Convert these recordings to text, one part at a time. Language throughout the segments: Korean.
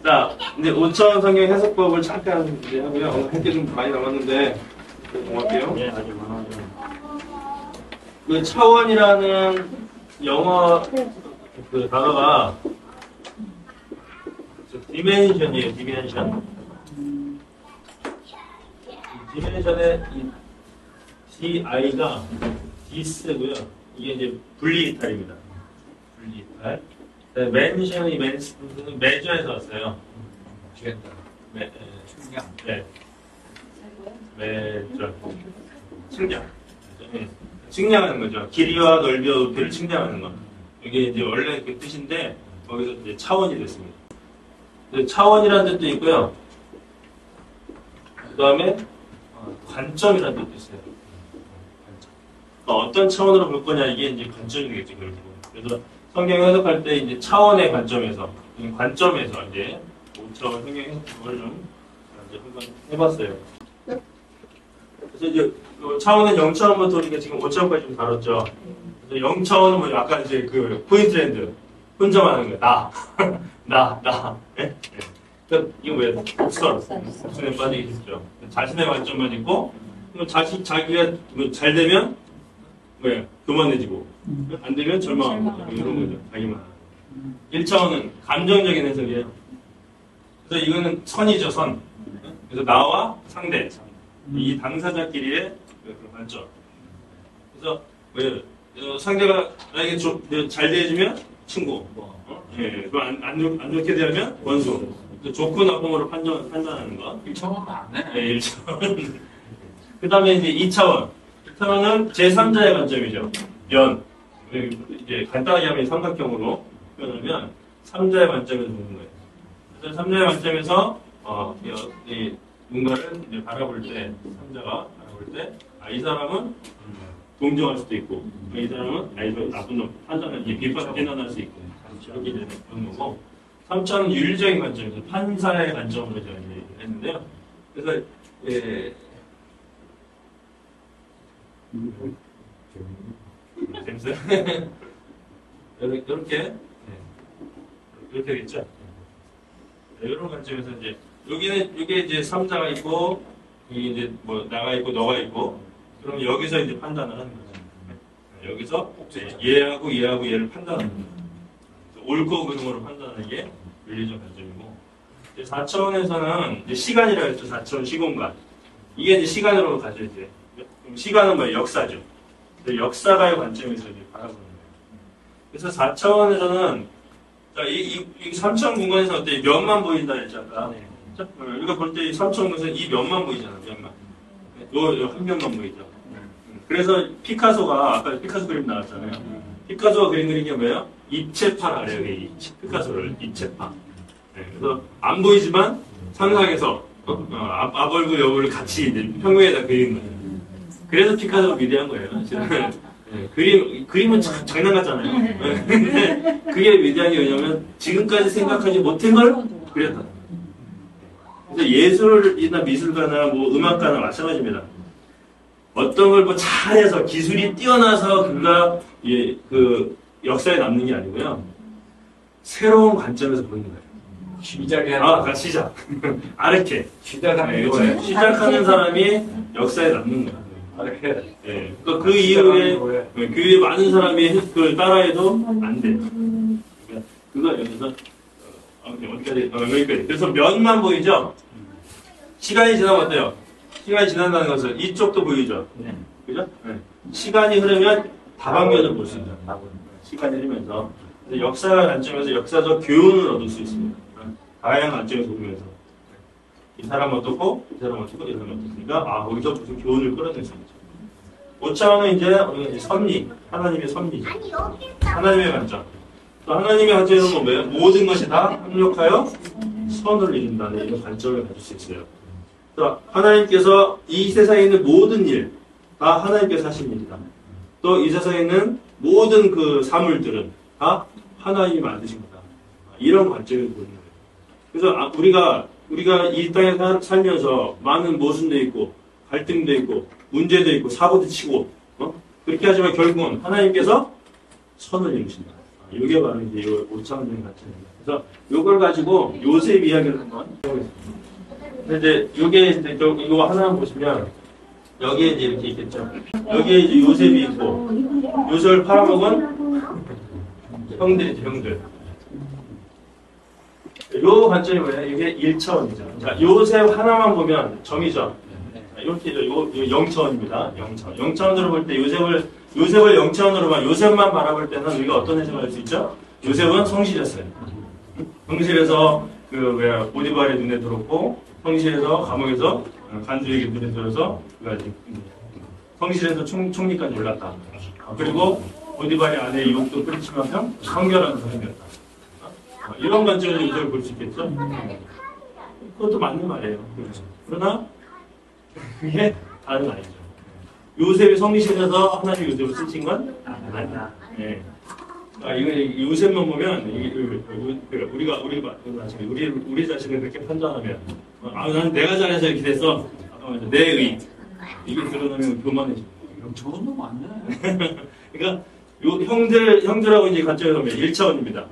자, 이제 5차원 성경 해석법을 잠깐 이제 하고요. 오늘 할 게 좀 많이 남았는데 공부할게요. 예, 아주 많아요. 그 차원이라는 영어 그 단어가 디멘션이에요. 디멘션. 디멘션의 이 DI가 디스고요. 이게 이제 분리이탈입니다. 분리이탈. 맨션이 매저에서 왔어요. 측량. 네. 매저. 측량. 측량하는 거죠. 길이와 넓이와 높이를 측량하는 거. 이게 이제 원래 그 뜻인데 거기서 이제 차원이 됐습니다. 차원이라는 뜻도 있고요. 그 다음에 관점이라는 뜻도 있어요. 그러니까 어떤 차원으로 볼 거냐 이게 이제 관점이 되겠죠. 그래서 성경 해석할 때 이제 차원의 관점에서 이제 5차원 성경 해석을 좀 이제 한번 해봤어요. 그래서 이제 차원은 0차원부터 우리가 지금 5차원까지 좀 다뤘죠. 그래서 0차원은 뭐 약간 이제 그 포인트랜드 혼자만하는 거야. 나. 예? 그러니까 이거 뭐예요? 복선에 빠지겠죠. 자신의 관점만 있고 자기가 잘 되면 뭐예요? 교만해지고 안 되면 절망하고 이런 거죠. 자기만. 1차원은 감정적인 해석이에요. 그래서 이거는 선이죠, 선. 그래서 나와 상대. 이 당사자끼리의 그 관점. 그래서 상대가 나에게 잘 대해주면 친구. 예, 안 좋게 대하면 원수. 좋고 나쁨으로 판단하는 거. 1차원도 안 해. 네, 1차원. 그 다음에 이제 2차원. 2차원은 제3자의 관점이죠. 면. 이제 간단하게 하면 삼각형으로 표현하면 3자의 관점에서 보는 거예요. 그래서 3자의 관점에서 이 뭔가를 이제 바라볼 때, 3자가 바라볼 때, 이 사람은 동정할 수도 있고, 이 사람은 나쁜 놈, 판단을 비난할 수 있고, 이렇게 되는 그런 거고, 3차는 윤리적인 관점에서 판사의 관점으로 제가 이제 했는데요. 그래서 재밌어요? 이렇게 되겠죠. 이런 관점에서 이제 이게 이제 3자가 있고 여기 이제 뭐 나가 있고 너가 있고 그럼 여기서 이제 판단을 하는 거죠. 여기서 얘하고 얘를 판단하는 거죠. 옳고 그름으로 판단하는 게 윤리적 관점이고 4차원에서는 이제 시간이라고 했죠. 4차원 시공간. 이게 이제 시간으로 가죠. 이제 시간은 뭐예요? 역사죠. 역사가의 관점에서 이제 바라보는 거예요. 그래서 4차원에서는 이 3차원 공간에서 어때? 면만 보인다 했잖아. 우리가 볼 때 3차원 공간에서는 이 면만 보이잖아. 면만. 요 한 면만 보이죠. 그래서 피카소가 아까 피카소 그림 나왔잖아요. 피카소가 그린 게 뭐예요? 입체파라 그래요. 피카소를 입체파. 그래서 안 보이지만 상상해서 아벌과 여벌을 같이 이제 평면에다 그리는 거예요. 그래서 피카소가 위대한 거예요. 그림은 장난 같잖아요. 근데 그게 위대한 게 왜냐면 지금까지 생각하지 못한 걸 그렸다. 그래서 예술이나 미술가나 뭐 음악가나 마찬가지입니다. 어떤 걸 뭐 잘해서 기술이 뛰어나서 그가 그 역사에 남는 게 아니고요. 새로운 관점에서 보는 거예요. 그러니까 시작. 아르케. 시작하는 사람이 역사에 남는 거예요. 아르케. 예. 그러니까 그 이후에 그 많은 사람이 그걸 따라해도 안 돼요. 그러니까 그거 여기서 여기까지. 그래서 면만 보이죠. 시간이 지나면 어때요? 시간이 지난다는 것은 이쪽도 보이죠. 그죠? 네. 시간이 흐르면 다방면을 볼 수 있죠. 시간이 흐르면서 역사 관점에서 역사적 교훈을 얻을 수 있습니다. 다양한 관점에서 보면서 이 사람 어떻고 이 사람 어떻고 이 사람 어떻으니까 거기서 무슨 교훈을 끌어낼 수 있죠. 5차원은 이제 섭리, 하나님의 섭리, 하나님의 관점. 또 하나님의 관점에는 뭐예요? 모든 것이 다 합력하여 선을 이룬다는 이런 관점을 가질 수 있어요. 하나님께서 이 세상에 있는 모든 일 다 하나님께서 하신 일이다. 또 이 세상에 있는 모든 그 사물들은 다 하나님이 만드신 거다. 이런 관점을 보는 거예요. 그래서 우리가 이 땅에 살면서 많은 모순도 있고 갈등도 있고 문제도 있고 사고도 치고 그렇게 하지만 결국은 하나님께서 선을 이루신다. 이게 바로 이제 5차원적인 관점입니다. 그래서 요걸 가지고 요셉 이야기를 한번 해보겠습니다. 근데 이제 요게 이제 이거 하나 보시면 여기에 이제 이렇게 있겠죠. 여기에 이제 요셉이 있고 요셉을 팔아먹은 형들이죠, 형들. 요 관점이 뭐냐? 이게 1차원이죠. 자, 요셉 하나만 보면 점이죠. 이렇게 요 0차원입니다. 0차원. 0차원으로 볼 때 요셉을 0차원으로 봐. 요셉만 바라볼 때는 우리가 어떤 해석을 할 수 있죠? 요셉은 성실했어요. 성실해서 보디발의 눈에 들었고, 성실해서 감옥에서 간주에게 눈에 들어서 성실해서 총리까지 올랐다. 그리고 보디발의 아내 유혹도 뿌리치면서 성결한 사람이었다. 이런 관점에서 요셉을 볼 수 있겠죠? 그것도 맞는 말이에요. 그러나 그게 다른 말이죠. 요셉이 성실해서 하나님 요셉을 쓰신 건 아니다. 네. 이거 요셉만 보면 우리 자신을 그렇게 판단하면 나는 내가 잘해서 이렇게 됐어. 내 의 이게 드러나면 교만해져. 저건 너무 많네. 그러니까 요 형들하고 이제 관점에서 보면 1차원입니다.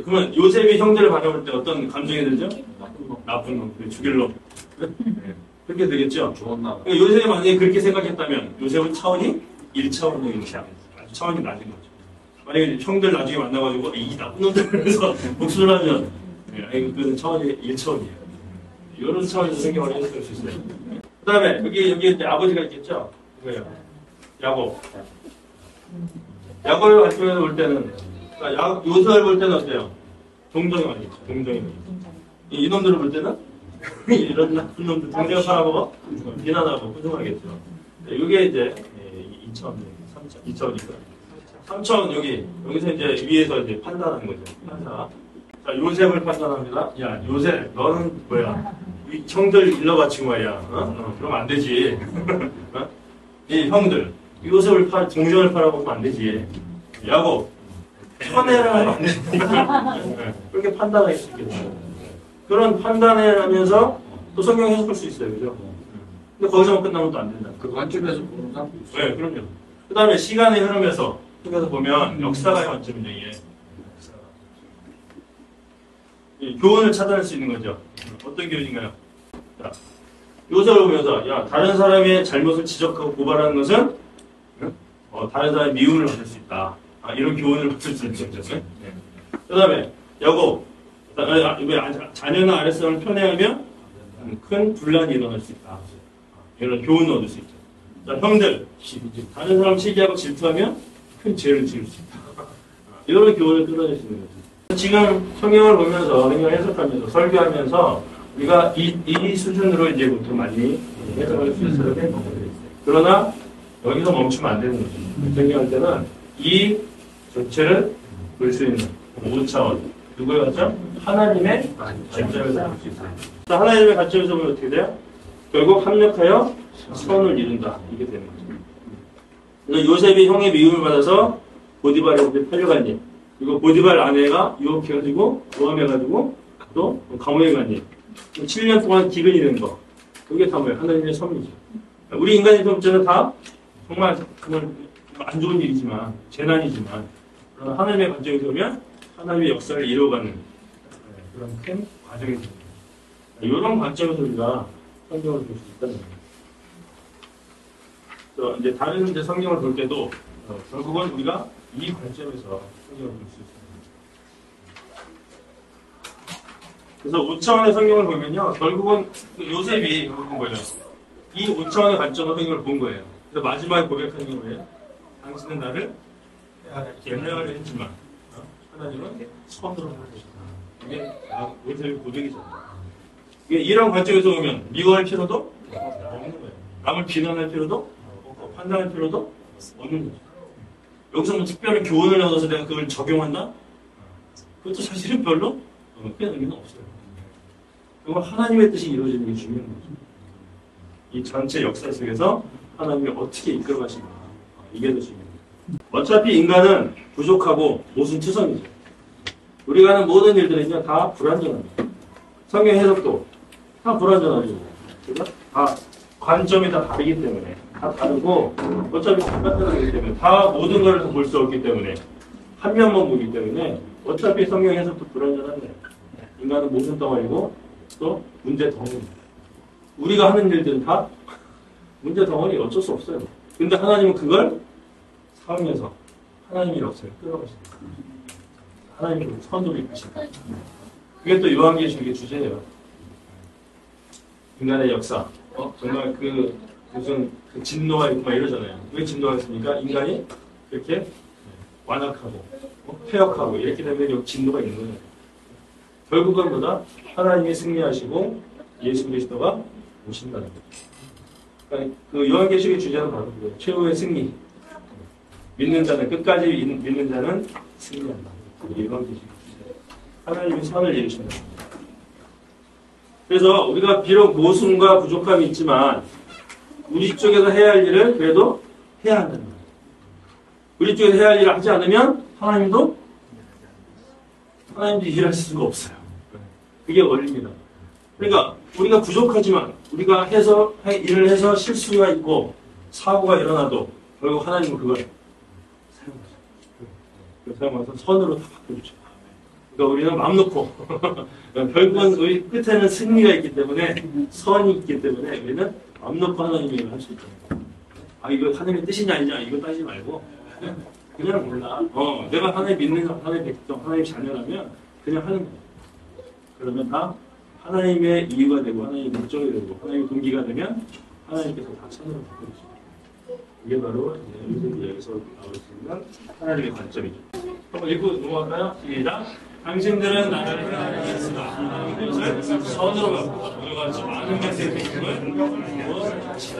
그러면 요셉이 형들을 바라볼 때 어떤 감정이 들죠? 나쁜 놈, 죽일 놈. 네. 그렇게 되겠죠? 좋았나 봐. 그러니까 요셉이 만약에 그렇게 생각했다면 요셉은 차원이 1차원적인 차원이 낮은 거죠. 만약에 형들 나중에 만나가지고 이 나쁜 놈들에서 복수를 하면 그건 차원이 1차원이에요. 이런 차원에서 생각을 해석할 수 있어요. 그 다음에 여기 이제 아버지가 있겠죠? 누구예요? 야곱. 야곱을 관점에서 볼 때는 그러니까 요셉을 볼 때는 어때요? 동정이 아니죠. 동정이. 이놈들을 볼 때는 이런 나쁜 놈들 동생을 팔아먹어 비난하고 부정하겠죠. 이게 이제 2차원, 2차원이고요. 3차원 여기서 이제 위에서 이제 판단하는 거죠. 판단. 자, 요셉을 판단합니다. 야, 요셉, 너는 뭐야? 이 형들 일러바치고 말이야. 그러면 안 되지. 이 형들, 요셉을 동정을 팔아먹으면 안 되지. 야곱, 편애를 하면 안 되지. 그렇게 판단할 수 있겠죠. 그런 판단을 하면서 또 성경 해석할 수 있어요. 그죠? 근데 거기서만 끝나면 또 안 된다. 그 관점에서 보는 사람도 있어요. 네, 그럼요. 그 다음에 시간의 흐름에서 보면 역사가의 관점이죠, 이게. 교훈을 찾아낼 수 있는 거죠. 어떤 교훈인가요? 자, 요셉을 보면서, 야, 다른 사람의 잘못을 지적하고 고발하는 것은, 다른 사람의 미움을 받을 수 있다. 이런 교훈을 받을 수 있는 거죠. 네. 그 다음에, 야곱, 자녀나 아랫사람을 편애하면 큰 분란이 일어날 수 있다. 이런 교훈을 얻을 수 있죠. 자, 형들, 다른 사람 시기하고 질투하면 큰 죄를 지을 수 있다. 이런 교훈을 끌어낼 수 있는 거죠. 지금 성경을 보면서, 성경을 해석하면서, 설교하면서 우리가 이 수준으로 이제 보통 많이 해석할 수 있어요. 그러나 여기서 멈추면 안 되는 거죠. 성경할 때는 이 전체를 볼 수 있는 5차원. 누구의 관점? 하나님의 관점에서 볼 수 있어요. 하나님의 관점에서 보면 어떻게 돼요? 결국 합력하여 선을 이룬다. 이게 되는 거죠. 그래서 요셉이 형의 미움을 받아서 보디발에게 팔려간 일. 그리고 보디발 아내가 유혹해가지고 모함해가지고 또 감옥에 간 일. 7년 동안 기근이 된 거. 그게 다 뭐예요? 하나님의 섭리죠. 우리 인간의 문제는 다 정말 안 좋은 일이지만 재난이지만 하나님의 관점에서 보면 하나님의 역사를 이루어가는 그런 큰 과정이 됩니다. 이런 관점에서 우리가 성경을 볼 수 있다는 거예요. 이제 다른 이제 성경을 볼 때도 결국은 우리가 이 관점에서 성경을 볼 수 있습니다. 그래서 5차원의 성경을 보면요, 결국은 요셉이 본 거예요. 이 5차원의 관점으로 성경을 본 거예요. 그래서 마지막에 고백하는 게 뭐예요? 당신은 나를 연락을 했지만 하나님은 처음으로 하셨다. 이게 요셉의 고백이잖아요. 이런 관점에서 보면 미워할 필요도 없는 거예요. 남을 비난할 필요도 없고 판단할 필요도 없는 거죠. 여기서 뭐 특별한 교훈을 얻어서 내가 그걸 적용한다? 그것도 사실은 별로 큰 의미는 없어요. 그건 하나님의 뜻이 이루어지는 게 중요한 거죠. 이 전체 역사 속에서 하나님이 어떻게 이끌어 가시는가. 이게 더 중요합니다. 어차피 인간은 부족하고 모순투성이죠. 우리가 하는 모든 일들은요, 다 불완전합니다. 성경 해석도 다 불완전하죠. 그죠? 다 관점이 다 다르기 때문에, 다 다르고, 어차피 불완전하기 때문에, 다 모든 걸 볼 수 없기 때문에, 한 면만 보기 때문에, 어차피 성경 해석도 불완전한데 인간은 모순 덩어리고 또 문제 덩어리. 우리가 하는 일들은 다 문제 덩어리 어쩔 수 없어요. 근데 하나님은 그걸 사용해서 하나님의 역사를 끌어가신다. 하나님이 선으로 이끄신다. 그게 또 요한계시록의 주제예요. 인간의 역사. 정말 무슨 진노가 있고 막 이러잖아요. 왜 진노가 있습니까? 인간이 그렇게 완악하고 폐역하고 이렇게 되면 여기 진노가 있는 거예요. 결국은 뭐다? 하나님이 승리하시고 예수 그리스도가 오신다는 거죠. 그러니까 그 요한계시록의 주제는 바로 그거예요. 최후의 승리. 믿는 자는 끝까지 믿는 자는 승리한다. 그게 요한계시록의 주제. 하나님이 선을 이루신다. 그래서 우리가 비록 모순과 부족함이 있지만 우리 쪽에서 해야 할 일을 그래도 해야 한다는 거예요. 우리 쪽에서 해야 할 일을 하지 않으면 하나님도 일할 수가 없어요. 그게 원리입니다. 그러니까 우리가 부족하지만 우리가 일을 해서 실수가 있고 사고가 일어나도 결국 하나님은 그걸 사용해서 선으로 다 바꿔주죠. 그러니까 우리는 마음 놓고 결국은 우리 끝에는 승리가 있기 때문에 선이 있기 때문에 우리는 마음 놓고 하나님의 일을 할 수 있잖아요. 이거 하나님의 뜻이냐 아니냐 이거 따지지 말고 그냥 몰라. 내가 하나님 믿는 하나님 백성 하나님 자녀라면 그냥 하는 거야. 그러면 다 하나님의 이유가 되고 하나님의 목적이 되고 하나님의 동기가 되면 하나님께서 다 선으로 바꿔주시죠. 이게 바로 이제 여기서 나올 수 있는 하나님의 관점이죠. 한번 읽고 넘어갈까요? 시작. 당신들은 나를 사랑하겠으나 이것을 선으로 바꾸고 오늘같이 많은 메시지를 같이